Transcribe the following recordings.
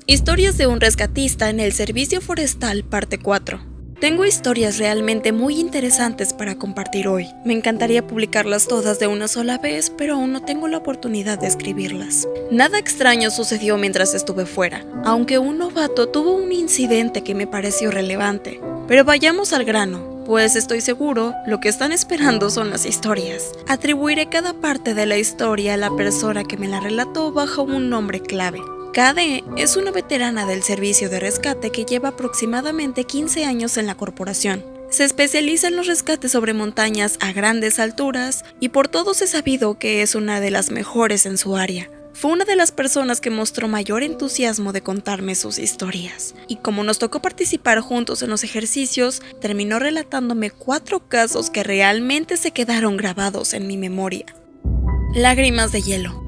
Historias de un rescatista en el Servicio Forestal, parte 4. Tengo historias realmente muy interesantes para compartir hoy. Me encantaría publicarlas todas de una sola vez, pero aún no tengo la oportunidad de escribirlas. Nada extraño sucedió mientras estuve fuera, aunque un novato tuvo un incidente que me pareció relevante. Pero vayamos al grano, pues estoy seguro lo que están esperando son las historias. Atribuiré cada parte de la historia a la persona que me la relató bajo un nombre clave. Kade es una veterana del servicio de rescate que lleva aproximadamente 15 años en la corporación. Se especializa en los rescates sobre montañas a grandes alturas y por todos es sabido que es una de las mejores en su área. Fue una de las personas que mostró mayor entusiasmo de contarme sus historias, y como nos tocó participar juntos en los ejercicios, terminó relatándome 4 casos que realmente se quedaron grabados en mi memoria. Lágrimas de hielo.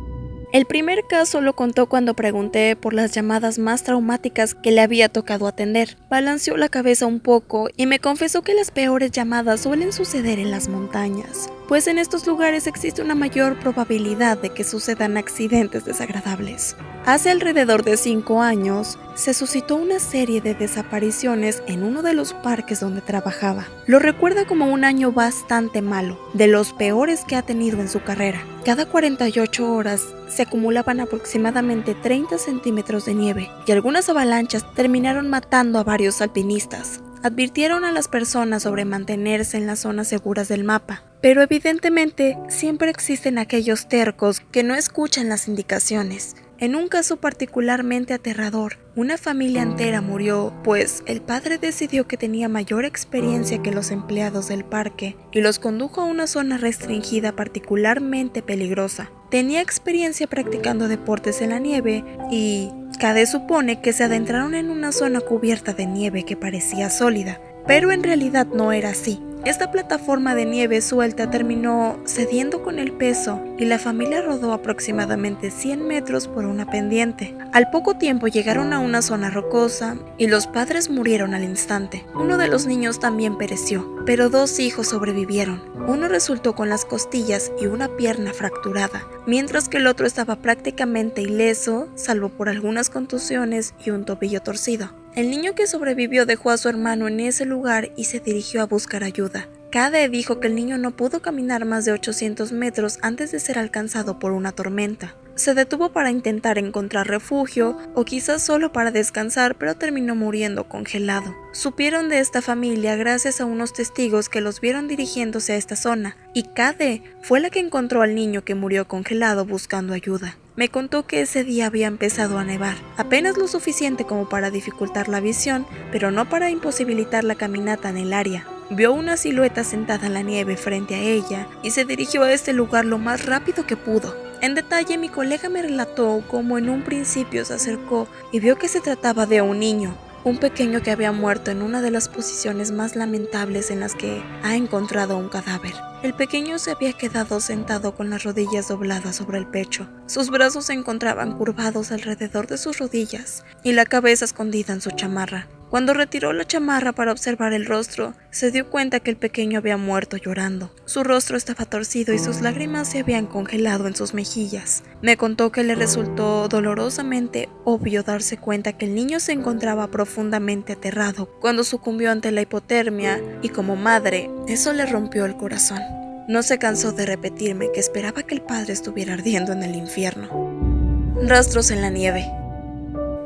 El primer caso lo contó cuando pregunté por las llamadas más traumáticas que le había tocado atender. Balanceó la cabeza un poco y me confesó que las peores llamadas suelen suceder en las montañas, pues en estos lugares existe una mayor probabilidad de que sucedan accidentes desagradables. Hace alrededor de 5 años, se suscitó una serie de desapariciones en uno de los parques donde trabajaba. Lo recuerda como un año bastante malo, de los peores que ha tenido en su carrera. Cada 48 horas se acumulaban aproximadamente 30 centímetros de nieve y algunas avalanchas terminaron matando a varios alpinistas. Advirtieron a las personas sobre mantenerse en las zonas seguras del mapa, pero evidentemente siempre existen aquellos tercos que no escuchan las indicaciones. En un caso particularmente aterrador, una familia entera murió, pues el padre decidió que tenía mayor experiencia que los empleados del parque y los condujo a una zona restringida particularmente peligrosa. Tenía experiencia practicando deportes en la nieve y Kade supone que se adentraron en una zona cubierta de nieve que parecía sólida, pero en realidad no era así. Esta plataforma de nieve suelta terminó cediendo con el peso y la familia rodó aproximadamente 100 metros por una pendiente. Al poco tiempo llegaron a una zona rocosa y los padres murieron al instante. Uno de los niños también pereció, pero 2 hijos sobrevivieron. Uno resultó con las costillas y una pierna fracturada, mientras que el otro estaba prácticamente ileso, salvo por algunas contusiones y un tobillo torcido. El niño que sobrevivió dejó a su hermano en ese lugar y se dirigió a buscar ayuda. Kade dijo que el niño no pudo caminar más de 800 metros antes de ser alcanzado por una tormenta. Se detuvo para intentar encontrar refugio o quizás solo para descansar, pero terminó muriendo congelado. Supieron de esta familia gracias a unos testigos que los vieron dirigiéndose a esta zona, y Kade fue la que encontró al niño que murió congelado buscando ayuda. Me contó que ese día había empezado a nevar, apenas lo suficiente como para dificultar la visión, pero no para imposibilitar la caminata en el área. Vio una silueta sentada en la nieve frente a ella y se dirigió a este lugar lo más rápido que pudo. En detalle, mi colega me relató cómo en un principio se acercó y vio que se trataba de un niño, un pequeño que había muerto en una de las posiciones más lamentables en las que ha encontrado un cadáver. El pequeño se había quedado sentado con las rodillas dobladas sobre el pecho. Sus brazos se encontraban curvados alrededor de sus rodillas y la cabeza escondida en su chamarra. Cuando retiró la chamarra para observar el rostro, se dio cuenta que el pequeño había muerto llorando. Su rostro estaba torcido y sus lágrimas se habían congelado en sus mejillas. Me contó que le resultó dolorosamente obvio darse cuenta que el niño se encontraba profundamente aterrado cuando sucumbió ante la hipotermia, y como madre, eso le rompió el corazón. No se cansó de repetirme que esperaba que el padre estuviera ardiendo en el infierno. Rastros en la nieve.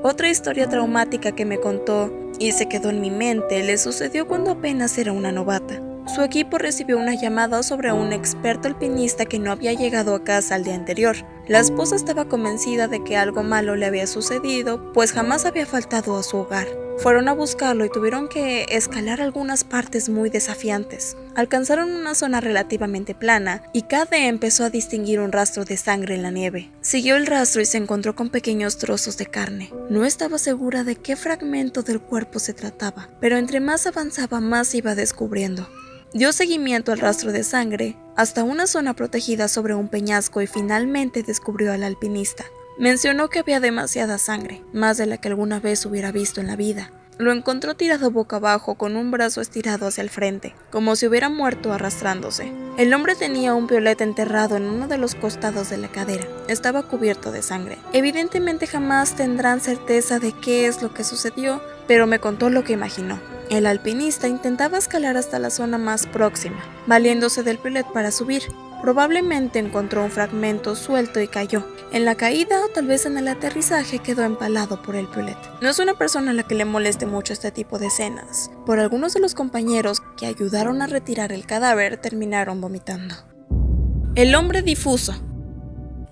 Otra historia traumática que me contó y se quedó en mi mente le sucedió cuando apenas era una novata. Su equipo recibió una llamada sobre un experto alpinista que no había llegado a casa el día anterior. La esposa estaba convencida de que algo malo le había sucedido, pues jamás había faltado a su hogar. Fueron a buscarlo y tuvieron que escalar algunas partes muy desafiantes. Alcanzaron una zona relativamente plana y Kade empezó a distinguir un rastro de sangre en la nieve. Siguió el rastro y se encontró con pequeños trozos de carne. No estaba segura de qué fragmento del cuerpo se trataba, pero entre más avanzaba más iba descubriendo. Dio seguimiento al rastro de sangre hasta una zona protegida sobre un peñasco y finalmente descubrió al alpinista. Mencionó que había demasiada sangre, más de la que alguna vez hubiera visto en la vida. Lo encontró tirado boca abajo con un brazo estirado hacia el frente, como si hubiera muerto arrastrándose. El hombre tenía un piolet enterrado en uno de los costados de la cadera. Estaba cubierto de sangre. Evidentemente jamás tendrán certeza de qué es lo que sucedió, pero me contó lo que imaginó. El alpinista intentaba escalar hasta la zona más próxima, valiéndose del piolet para subir. Probablemente encontró un fragmento suelto y cayó. En la caída o tal vez en el aterrizaje quedó empalado por el piolet. No es una persona a la que le moleste mucho este tipo de escenas. Por algunos de los compañeros que ayudaron a retirar el cadáver terminaron vomitando. El hombre difuso.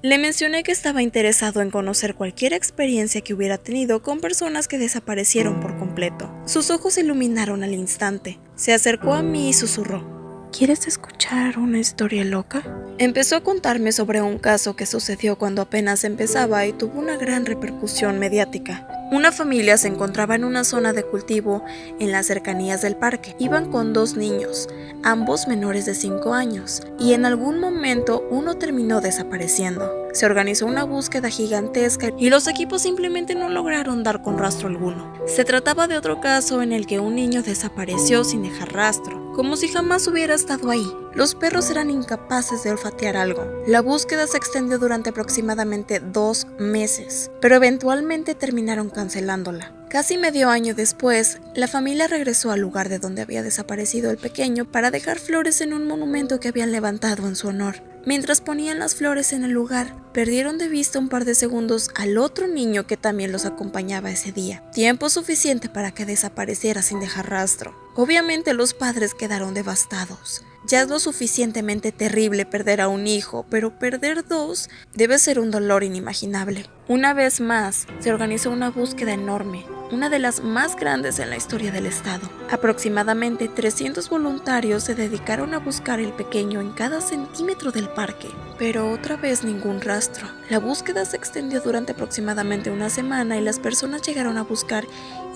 Le mencioné que estaba interesado en conocer cualquier experiencia que hubiera tenido con personas que desaparecieron por completo. Sus ojos se iluminaron al instante. Se acercó a mí y susurró: ¿Quieres escuchar una historia loca? Empezó a contarme sobre un caso que sucedió cuando apenas empezaba y tuvo una gran repercusión mediática. Una familia se encontraba en una zona de cultivo en las cercanías del parque. Iban con 2 niños, ambos menores de 5 años, y en algún momento uno terminó desapareciendo. Se organizó una búsqueda gigantesca y los equipos simplemente no lograron dar con rastro alguno. Se trataba de otro caso en el que un niño desapareció sin dejar rastro, como si jamás hubiera estado ahí. Los perros eran incapaces de olfatear algo. La búsqueda se extendió durante aproximadamente 2 meses, pero eventualmente terminaron cancelándola. Casi medio año después, la familia regresó al lugar de donde había desaparecido el pequeño para dejar flores en un monumento que habían levantado en su honor. Mientras ponían las flores en el lugar, perdieron de vista un par de segundos al otro niño que también los acompañaba ese día, tiempo suficiente para que desapareciera sin dejar rastro. Obviamente los padres quedaron devastados. Ya es lo suficientemente terrible perder a un hijo, pero perder 2 debe ser un dolor inimaginable. Una vez más, se organizó una búsqueda enorme, una de las más grandes en la historia del estado. Aproximadamente 300 voluntarios se dedicaron a buscar el pequeño en cada centímetro del parque, pero otra vez ningún rastro. La búsqueda se extendió durante aproximadamente una semana y las personas llegaron a buscar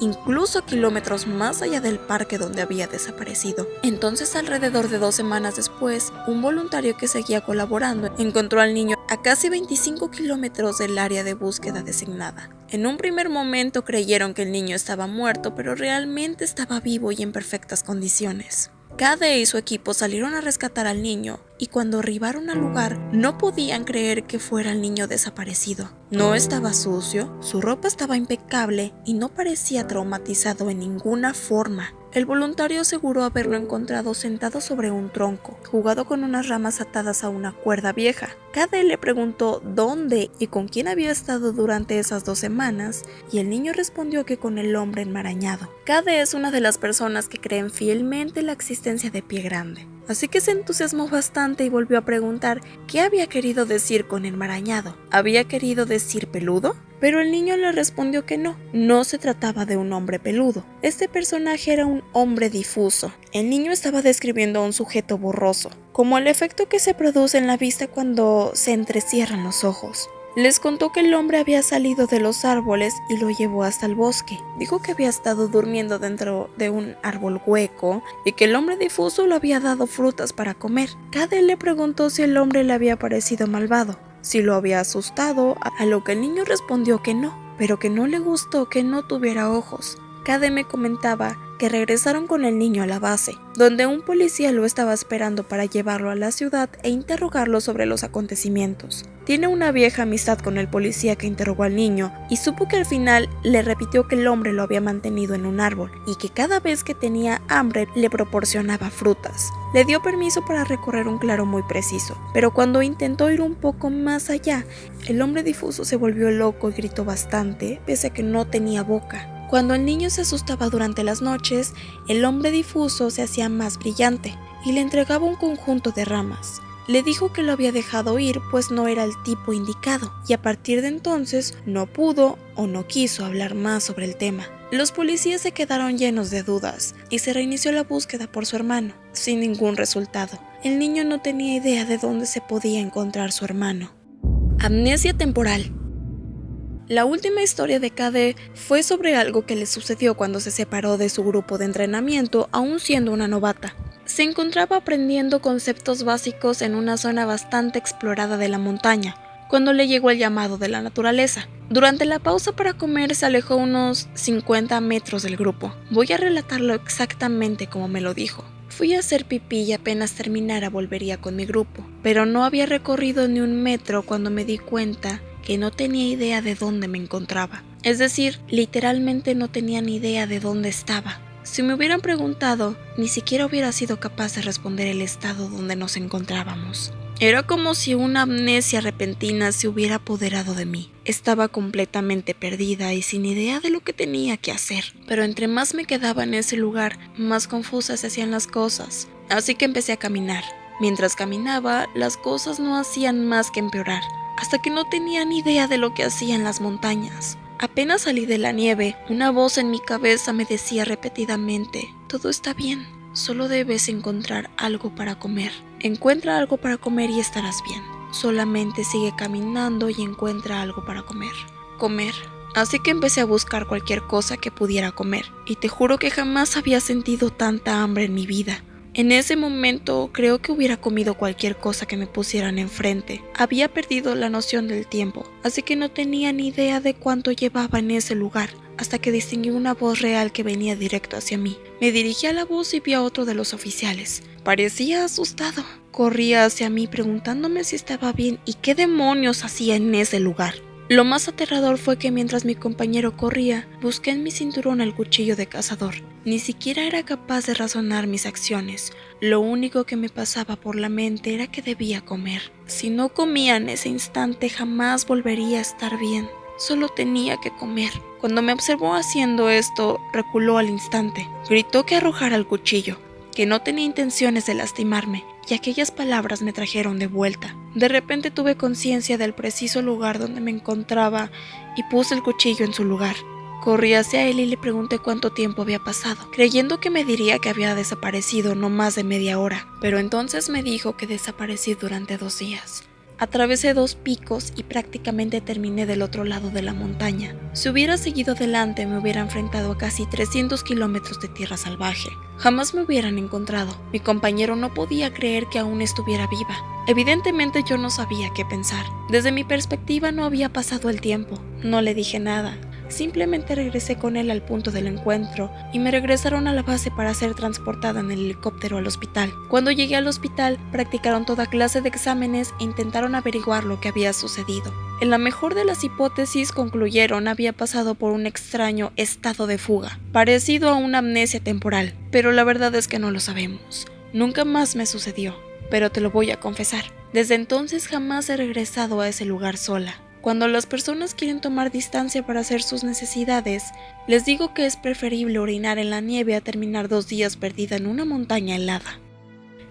incluso kilómetros más allá del parque donde había desaparecido. Entonces, alrededor de 2 semanas después, un voluntario que seguía colaborando encontró al niño a casi 25 kilómetros del área de búsqueda designada. En un primer momento creyeron que el niño estaba muerto, pero realmente estaba vivo y en perfectas condiciones. Cade y su equipo salieron a rescatar al niño y cuando arribaron al lugar no podían creer que fuera el niño desaparecido. No estaba sucio, su ropa estaba impecable y no parecía traumatizado en ninguna forma. El voluntario aseguró haberlo encontrado sentado sobre un tronco, jugado con unas ramas atadas a una cuerda vieja. Cade le preguntó dónde y con quién había estado durante esas 2 semanas, y el niño respondió que con el hombre enmarañado. Cade es una de las personas que creen fielmente en la existencia de Pie Grande, así que se entusiasmó bastante y volvió a preguntar qué había querido decir con enmarañado. ¿Había querido decir peludo? Pero el niño le respondió que no se trataba de un hombre peludo. Este personaje era un hombre difuso. El niño estaba describiendo a un sujeto borroso, como el efecto que se produce en la vista cuando se entrecierran los ojos. Les contó que el hombre había salido de los árboles y lo llevó hasta el bosque. Dijo que había estado durmiendo dentro de un árbol hueco y que el hombre difuso le había dado frutas para comer. Cade le preguntó si el hombre le había parecido malvado, si lo había asustado, a lo que el niño respondió que no, pero que no le gustó que no tuviera ojos. Cade me comentaba que regresaron con el niño a la base, donde un policía lo estaba esperando para llevarlo a la ciudad e interrogarlo sobre los acontecimientos. Tiene una vieja amistad con el policía que interrogó al niño y supo que al final le repitió que el hombre lo había mantenido en un árbol y que cada vez que tenía hambre le proporcionaba frutas. Le dio permiso para recorrer un claro muy preciso, pero cuando intentó ir un poco más allá, el hombre difuso se volvió loco y gritó bastante, pese a que no tenía boca. Cuando el niño se asustaba durante las noches, el hombre difuso se hacía más brillante y le entregaba un conjunto de ramas. Le dijo que lo había dejado ir pues no era el tipo indicado, y a partir de entonces no pudo o no quiso hablar más sobre el tema. Los policías se quedaron llenos de dudas y se reinició la búsqueda por su hermano, sin ningún resultado. El niño no tenía idea de dónde se podía encontrar su hermano. Amnesia temporal. La última historia de Cade fue sobre algo que le sucedió cuando se separó de su grupo de entrenamiento, aún siendo una novata. Se encontraba aprendiendo conceptos básicos en una zona bastante explorada de la montaña, cuando le llegó el llamado de la naturaleza. Durante la pausa para comer se alejó unos 50 metros del grupo. Voy a relatarlo exactamente como me lo dijo. Fui a hacer pipí y apenas terminara volvería con mi grupo, pero no había recorrido ni un metro cuando me di cuenta que no tenía idea de dónde me encontraba. Es decir, literalmente no tenía ni idea de dónde estaba. Si me hubieran preguntado, ni siquiera hubiera sido capaz de responder el estado donde nos encontrábamos. Era como si una amnesia repentina se hubiera apoderado de mí. Estaba completamente perdida y sin idea de lo que tenía que hacer. Pero entre más me quedaba en ese lugar, más confusas se hacían las cosas. Así que empecé a caminar. Mientras caminaba, las cosas no hacían más que empeorar, hasta que no tenía ni idea de lo que hacía en las montañas. Apenas salí de la nieve, una voz en mi cabeza me decía repetidamente: todo está bien, solo debes encontrar algo para comer. Encuentra algo para comer y estarás bien. Solamente sigue caminando y encuentra algo para comer. Comer. Así que empecé a buscar cualquier cosa que pudiera comer, y te juro que jamás había sentido tanta hambre en mi vida. En ese momento creo que hubiera comido cualquier cosa que me pusieran enfrente. Había perdido la noción del tiempo, así que no tenía ni idea de cuánto llevaba en ese lugar, hasta que distinguí una voz real que venía directo hacia mí. Me dirigí a la voz y vi a otro de los oficiales. Parecía asustado. Corría hacia mí preguntándome si estaba bien y qué demonios hacía en ese lugar. Lo más aterrador fue que mientras mi compañero corría, busqué en mi cinturón el cuchillo de cazador. Ni siquiera era capaz de razonar mis acciones. Lo único que me pasaba por la mente era que debía comer. Si no comía en ese instante, jamás volvería a estar bien. Solo tenía que comer. Cuando me observó haciendo esto, reculó al instante. Gritó que arrojara el cuchillo, que no tenía intenciones de lastimarme, y aquellas palabras me trajeron de vuelta. De repente tuve conciencia del preciso lugar donde me encontraba y puse el cuchillo en su lugar. Corrí hacia él y le pregunté cuánto tiempo había pasado, creyendo que me diría que había desaparecido no más de media hora, pero entonces me dijo que desaparecí durante 2 días. Atravesé 2 picos y prácticamente terminé del otro lado de la montaña. Si hubiera seguido adelante me hubiera enfrentado a casi 300 kilómetros de tierra salvaje. Jamás me hubieran encontrado. Mi compañero no podía creer que aún estuviera viva. Evidentemente yo no sabía qué pensar. Desde mi perspectiva no había pasado el tiempo. No le dije nada. Simplemente regresé con él al punto del encuentro y me regresaron a la base para ser transportada en el helicóptero al hospital. Cuando llegué al hospital, practicaron toda clase de exámenes e intentaron averiguar lo que había sucedido. En la mejor de las hipótesis concluyeron había pasado por un extraño estado de fuga, parecido a una amnesia temporal, pero la verdad es que no lo sabemos. Nunca más me sucedió, pero te lo voy a confesar. Desde entonces jamás he regresado a ese lugar sola. Cuando las personas quieren tomar distancia para hacer sus necesidades, les digo que es preferible orinar en la nieve a terminar 2 días perdida en una montaña helada.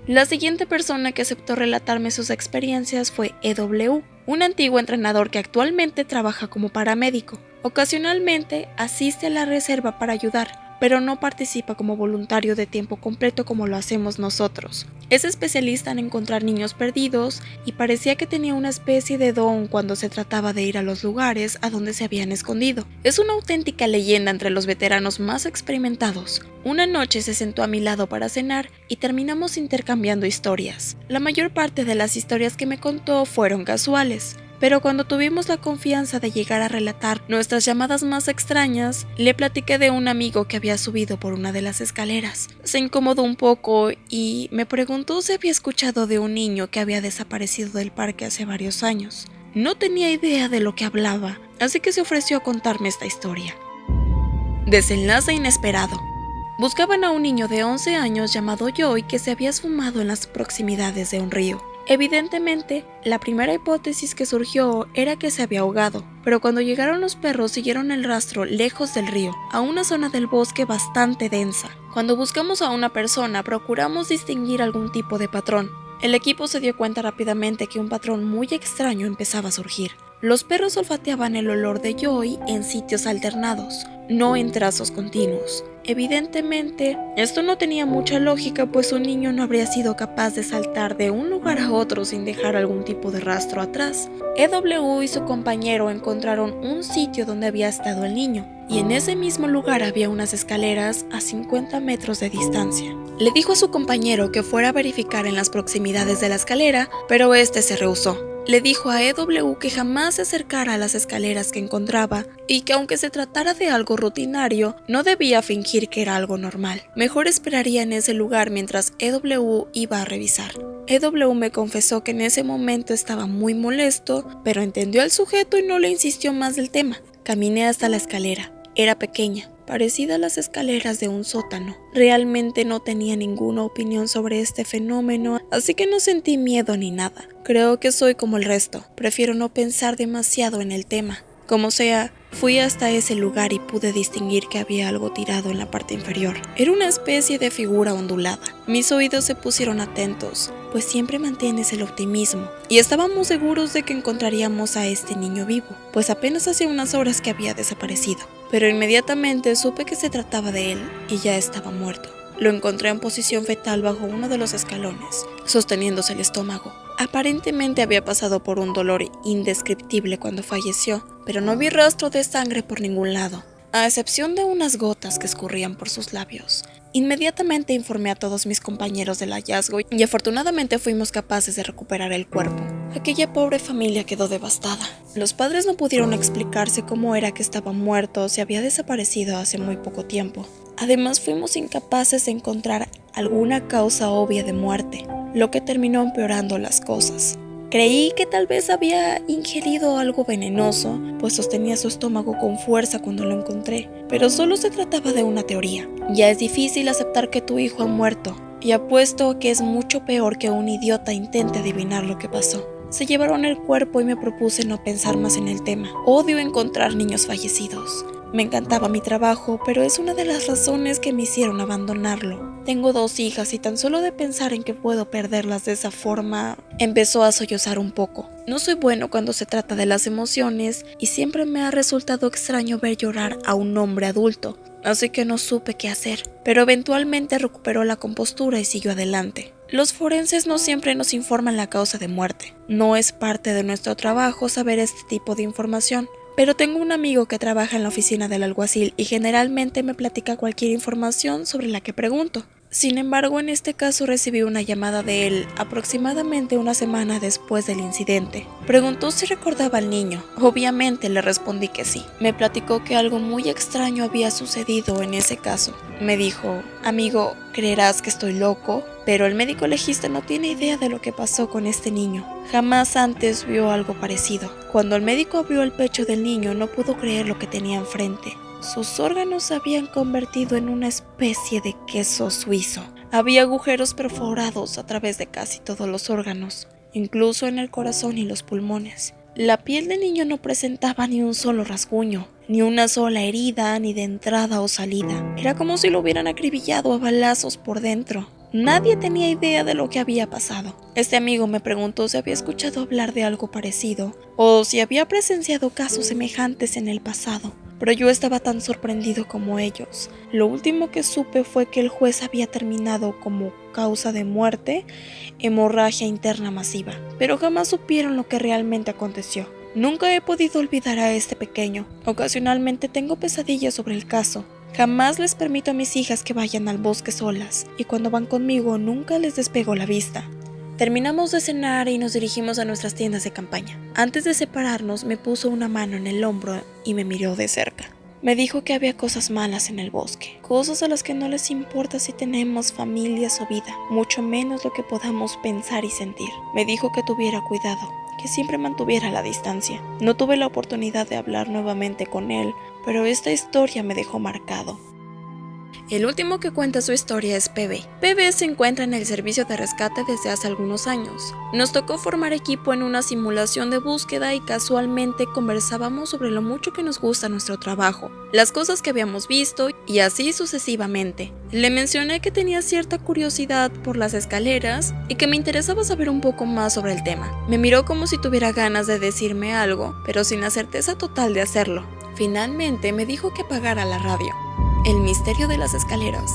La siguiente persona que aceptó relatarme sus experiencias fue EW, un antiguo entrenador que actualmente trabaja como paramédico. Ocasionalmente asiste a la reserva para ayudar, pero no participa como voluntario de tiempo completo como lo hacemos nosotros. Es especialista en encontrar niños perdidos y parecía que tenía una especie de don cuando se trataba de ir a los lugares a donde se habían escondido. Es una auténtica leyenda entre los veteranos más experimentados. Una noche se sentó a mi lado para cenar y terminamos intercambiando historias. La mayor parte de las historias que me contó fueron casuales, pero cuando tuvimos la confianza de llegar a relatar nuestras llamadas más extrañas, le platiqué de un amigo que había subido por una de las escaleras. Se incomodó un poco y me preguntó si había escuchado de un niño que había desaparecido del parque hace varios años. No tenía idea de lo que hablaba, así que se ofreció a contarme esta historia. Desenlace inesperado. Buscaban a un niño de 11 años llamado Joy que se había esfumado en las proximidades de un río. Evidentemente, la primera hipótesis que surgió era que se había ahogado, pero cuando llegaron los perros siguieron el rastro lejos del río, a una zona del bosque bastante densa. Cuando buscamos a una persona, procuramos distinguir algún tipo de patrón. El equipo se dio cuenta rápidamente que un patrón muy extraño empezaba a surgir. Los perros olfateaban el olor de Joy en sitios alternados, no en trazos continuos. Evidentemente, esto no tenía mucha lógica, pues un niño no habría sido capaz de saltar de un lugar a otro sin dejar algún tipo de rastro atrás. EW y su compañero encontraron un sitio donde había estado el niño, y en ese mismo lugar había unas escaleras a 50 metros de distancia. Le dijo a su compañero que fuera a verificar en las proximidades de la escalera, pero este se rehusó. Le dijo a EW que jamás se acercara a las escaleras que encontraba y que aunque se tratara de algo rutinario, no debía fingir que era algo normal. Mejor esperaría en ese lugar mientras EW iba a revisar. EW me confesó que en ese momento estaba muy molesto, pero entendió al sujeto y no le insistió más del tema. Caminé hasta la escalera. Era pequeña, parecida a las escaleras de un sótano. Realmente no tenía ninguna opinión sobre este fenómeno, así que no sentí miedo ni nada. Creo que soy como el resto, prefiero no pensar demasiado en el tema. Como sea, fui hasta ese lugar y pude distinguir que había algo tirado en la parte inferior. Era una especie de figura ondulada. Mis oídos se pusieron atentos, pues siempre mantienes el optimismo, y estábamos seguros de que encontraríamos a este niño vivo, pues apenas hacía unas horas que había desaparecido. Pero inmediatamente supe que se trataba de él y ya estaba muerto. Lo encontré en posición fetal bajo uno de los escalones, sosteniéndose el estómago. Aparentemente había pasado por un dolor indescriptible cuando falleció, pero no vi rastro de sangre por ningún lado, a excepción de unas gotas que escurrían por sus labios. Inmediatamente informé a todos mis compañeros del hallazgo y afortunadamente fuimos capaces de recuperar el cuerpo. Aquella pobre familia quedó devastada. Los padres no pudieron explicarse cómo era que estaba muerto o si había desaparecido hace muy poco tiempo. Además, fuimos incapaces de encontrar alguna causa obvia de muerte, lo que terminó empeorando las cosas. Creí que tal vez había ingerido algo venenoso, pues sostenía su estómago con fuerza cuando lo encontré, pero solo se trataba de una teoría. Ya es difícil aceptar que tu hijo ha muerto, y apuesto que es mucho peor que un idiota intente adivinar lo que pasó. Se llevaron el cuerpo y me propuse no pensar más en el tema. Odio encontrar niños fallecidos. Me encantaba mi trabajo, pero es una de las razones que me hicieron abandonarlo. Tengo 2 hijas y tan solo de pensar en que puedo perderlas de esa forma, empezó a sollozar un poco. No soy bueno cuando se trata de las emociones y siempre me ha resultado extraño ver llorar a un hombre adulto, así que no supe qué hacer, pero eventualmente recuperó la compostura y siguió adelante. Los forenses no siempre nos informan la causa de muerte. No es parte de nuestro trabajo saber este tipo de información. Pero tengo un amigo que trabaja en la oficina del alguacil y generalmente me platica cualquier información sobre la que pregunto. Sin embargo, en este caso recibí una llamada de él aproximadamente una semana después del incidente. Preguntó si recordaba al niño. Obviamente le respondí que sí. Me platicó que algo muy extraño había sucedido en ese caso. Me dijo, amigo, creerás que estoy loco, pero el médico legista no tiene idea de lo que pasó con este niño. Jamás antes vio algo parecido. Cuando el médico abrió el pecho del niño no pudo creer lo que tenía enfrente. Sus órganos se habían convertido en una especie de queso suizo. Había agujeros perforados a través de casi todos los órganos, incluso en el corazón y los pulmones. La piel del niño no presentaba ni un solo rasguño, ni una sola herida, ni de entrada o salida. Era como si lo hubieran acribillado a balazos por dentro. Nadie tenía idea de lo que había pasado. Este amigo me preguntó si había escuchado hablar de algo parecido, o si había presenciado casos semejantes en el pasado. Pero yo estaba tan sorprendido como ellos. Lo último que supe fue que el juez había terminado como causa de muerte, hemorragia interna masiva, pero jamás supieron lo que realmente aconteció. Nunca he podido olvidar a este pequeño. Ocasionalmente tengo pesadillas sobre el caso. Jamás les permito a mis hijas que vayan al bosque solas, y cuando van conmigo nunca les despego la vista. Terminamos de cenar y nos dirigimos a nuestras tiendas de campaña. Antes de separarnos me puso una mano en el hombro y me miró de cerca. Me dijo que había cosas malas en el bosque, cosas a las que no les importa si tenemos familias o vida, mucho menos lo que podamos pensar y sentir. Me dijo que tuviera cuidado, que siempre mantuviera la distancia. No tuve la oportunidad de hablar nuevamente con él, pero esta historia me dejó marcado. El último que cuenta su historia es PB. PB se encuentra en el servicio de rescate desde hace algunos años. Nos tocó formar equipo en una simulación de búsqueda y casualmente conversábamos sobre lo mucho que nos gusta nuestro trabajo, las cosas que habíamos visto y así sucesivamente. Le mencioné que tenía cierta curiosidad por las escaleras y que me interesaba saber un poco más sobre el tema. Me miró como si tuviera ganas de decirme algo, pero sin la certeza total de hacerlo. Finalmente me dijo que apagara la radio. El misterio de las escaleras.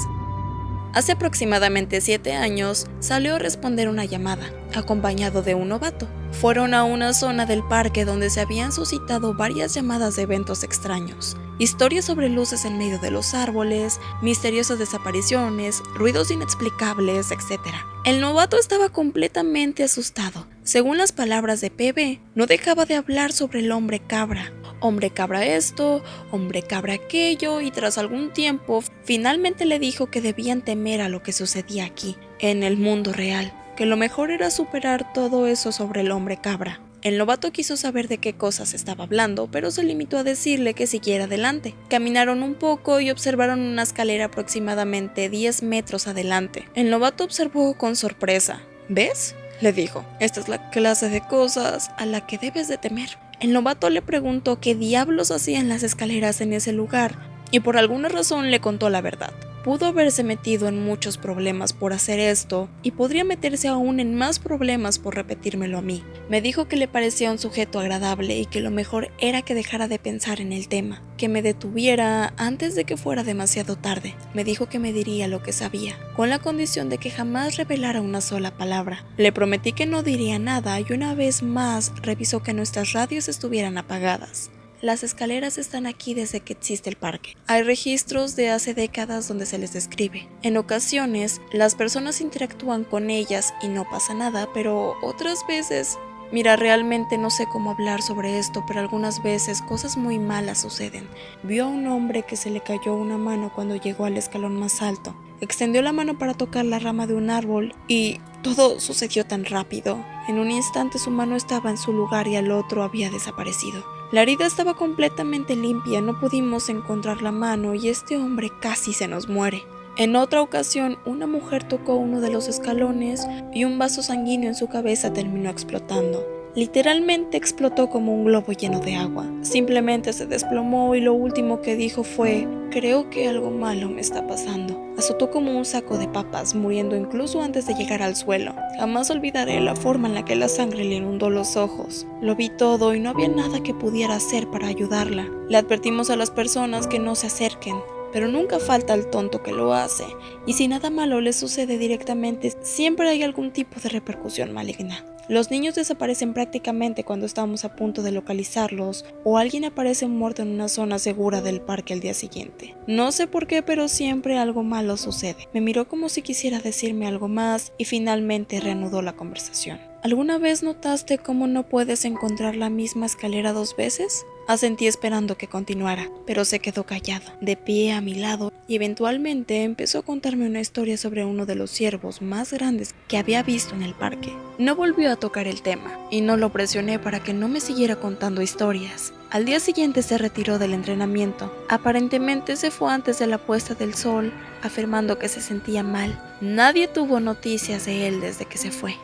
Hace aproximadamente 7 años salió a responder una llamada, acompañado de un novato. Fueron a una zona del parque donde se habían suscitado varias llamadas de eventos extraños. Historias sobre luces en medio de los árboles, misteriosas desapariciones, ruidos inexplicables, etc. El novato estaba completamente asustado. Según las palabras de PB, no dejaba de hablar sobre el hombre cabra. Hombre cabra esto, hombre cabra aquello, y tras algún tiempo, finalmente le dijo que debían temer a lo que sucedía aquí, en el mundo real, que lo mejor era superar todo eso sobre el hombre cabra. El novato quiso saber de qué cosas estaba hablando, pero se limitó a decirle que siguiera adelante. Caminaron un poco y observaron una escalera aproximadamente 10 metros adelante. El novato observó con sorpresa. ¿Ves?, le dijo. Esta es la clase de cosas a la que debes de temer. El novato le preguntó qué diablos hacían las escaleras en ese lugar, y por alguna razón le contó la verdad. Pudo haberse metido en muchos problemas por hacer esto, y podría meterse aún en más problemas por repetírmelo a mí. Me dijo que le parecía un sujeto agradable y que lo mejor era que dejara de pensar en el tema, que me detuviera antes de que fuera demasiado tarde. Me dijo que me diría lo que sabía, con la condición de que jamás revelara una sola palabra. Le prometí que no diría nada y una vez más revisó que nuestras radios estuvieran apagadas. Las escaleras están aquí desde que existe el parque. Hay registros de hace décadas donde se les describe. En ocasiones, las personas interactúan con ellas y no pasa nada, pero otras veces... Mira, realmente no sé cómo hablar sobre esto, pero algunas veces cosas muy malas suceden. Vio a un hombre que se le cayó una mano cuando llegó al escalón más alto. Extendió la mano para tocar la rama de un árbol y todo sucedió tan rápido. En un instante su mano estaba en su lugar y al otro había desaparecido. La herida estaba completamente limpia, no pudimos encontrar la mano y este hombre casi se nos muere. En otra ocasión, una mujer tocó uno de los escalones y un vaso sanguíneo en su cabeza terminó explotando. Literalmente explotó como un globo lleno de agua. Simplemente se desplomó y lo último que dijo fue: creo que algo malo me está pasando. Azotó como un saco de papas, muriendo incluso antes de llegar al suelo. Jamás olvidaré la forma en la que la sangre le inundó los ojos. Lo vi todo y no había nada que pudiera hacer para ayudarla. Le advertimos a las personas que no se acerquen, pero nunca falta el tonto que lo hace, y si nada malo le sucede directamente, siempre hay algún tipo de repercusión maligna. Los niños desaparecen prácticamente cuando estamos a punto de localizarlos, o alguien aparece muerto en una zona segura del parque al día siguiente. No sé por qué, pero siempre algo malo sucede. Me miró como si quisiera decirme algo más y finalmente reanudó la conversación. ¿Alguna vez notaste cómo no puedes encontrar la misma escalera 2 veces? Asentí esperando que continuara, pero se quedó callado, de pie a mi lado, y eventualmente empezó a contarme una historia sobre uno de los ciervos más grandes que había visto en el parque. No volvió a tocar el tema, y no lo presioné para que no me siguiera contando historias. Al día siguiente se retiró del entrenamiento. Aparentemente se fue antes de la puesta del sol, afirmando que se sentía mal. Nadie tuvo noticias de él desde que se fue.